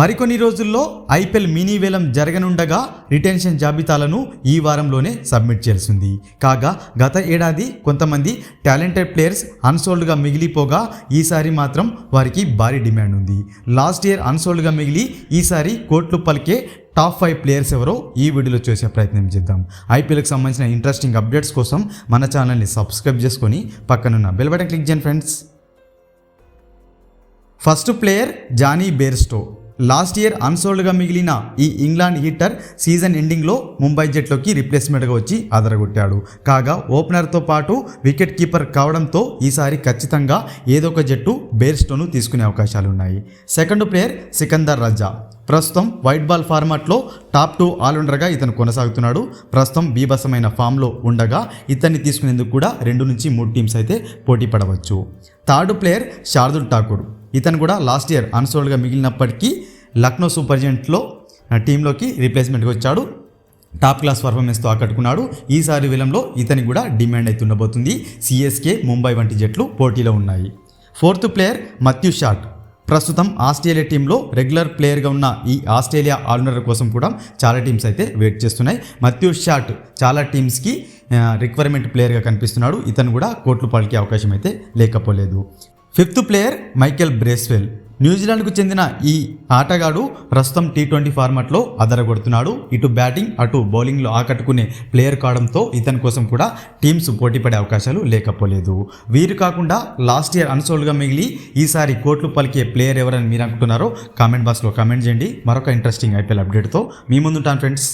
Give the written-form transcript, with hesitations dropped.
మరికొన్ని రోజుల్లో IPL mini వేలం జరగనుండగా రిటెన్షన్ జాబితాలను ఈ వారంలోనే సబ్మిట్ చేయాల్సింది. కాగా గత ఏడాది కొంతమంది టాలెంటెడ్ ప్లేయర్స్ అన్సోల్డ్గా మిగిలిపోగా ఈసారి మాత్రం వారికి భారీ డిమాండ్ ఉంది. లాస్ట్ ఇయర్ అన్సోల్డ్గా మిగిలి ఈసారి కోట్లు పలికే టాప్ 5 ప్లేయర్స్ ఎవరో ఈ వీడియోలో చూసే ప్రయత్నం చేద్దాం. ఐపీఎల్కి సంబంధించిన ఇంట్రెస్టింగ్ అప్డేట్స్ కోసం మన ఛానల్ని సబ్స్క్రైబ్ చేసుకొని పక్కనున్న బెల్ బటన్ క్లిక్ చేయండి friends. First player Jonny Bairstow. Last year అన్సోల్డ్గా మిగిలిన ఈ ఇంగ్లాండ్ హిట్టర్ సీజన్ ఎండింగ్లో ముంబై జట్లోకి రిప్లేస్మెంట్గా వచ్చి అదరగొట్టాడు. కాగా ఓపెనర్తో పాటు వికెట్ కీపర్ కావడంతో ఈసారి ఖచ్చితంగా ఏదో ఒక జట్టు బేర్స్టోను తీసుకునే అవకాశాలు ఉన్నాయి. సెకండ్ ప్లేయర్ సికందర్ రజా. ప్రస్తుతం వైట్ బాల్ ఫార్మాట్లో టాప్ 2 ఆల్రౌండర్గా ఇతను కొనసాగుతున్నాడు. ప్రస్తుతం బీభత్సమైన ఫామ్లో ఉండగా ఇతన్ని తీసుకునేందుకు కూడా 2 నుంచి 3 టీమ్స్ అయితే పోటీ పడవచ్చు. Third player Shardul Thakur. ఇతను కూడా లాస్ట్ ఇయర్ అన్సోల్డ్గా మిగిలినప్పటికీ లక్నో సూపర్ జెయింట్స్లో టీంలోకి రీప్లేస్మెంట్గా వచ్చాడు. టాప్ క్లాస్ పర్ఫార్మెన్స్తో ఆకట్టుకున్నాడు. ఈసారి వేలంలో ఇతనికి కూడా డిమాండ్ అయితే ఉండబోతుంది. సిఎస్కే, ముంబై వంటి జట్లు పోటీలో ఉన్నాయి. Fourth player Matthew shot. ప్రస్తుతం ఆస్ట్రేలియా టీంలో రెగ్యులర్ ప్లేయర్గా ఉన్న ఈ ఆస్ట్రేలియా ఆల్రౌండర్ కోసం కూడా చాలా టీమ్స్ అయితే వెయిట్ చేస్తున్నాయి. మాథ్యూ షాట్ చాలా టీమ్స్కి రిక్వైర్మెంట్ ప్లేయర్గా కనిపిస్తున్నాడు. ఇతను కూడా కోట్లు పలికే అవకాశం అయితే లేకపోలేదు. Fifth player Michael Bracewell. న్యూజిలాండ్కు చెందిన ఈ ఆటగాడు ప్రస్తుతం T20 ఫార్మాట్లో అదరగొడుతున్నాడు. ఇటు బ్యాటింగ్ అటు బౌలింగ్లో ఆకట్టుకునే ప్లేయర్ కావడంతో ఇతని కోసం కూడా టీమ్స్ పోటీపడే అవకాశాలు లేకపోలేదు. వీరు కాకుండా లాస్ట్ ఇయర్ అన్సోల్డ్గా మిగిలి ఈసారి కోట్లు పలికే ప్లేయర్ ఎవరని మీరు అనుకుంటున్నారో కామెంట్ బాక్స్లో కామెంట్ చేయండి. మరొక ఇంట్రెస్టింగ్ ఐపీఎల్ అప్డేట్తో మీ ముందుంటాను ఫ్రెండ్స్.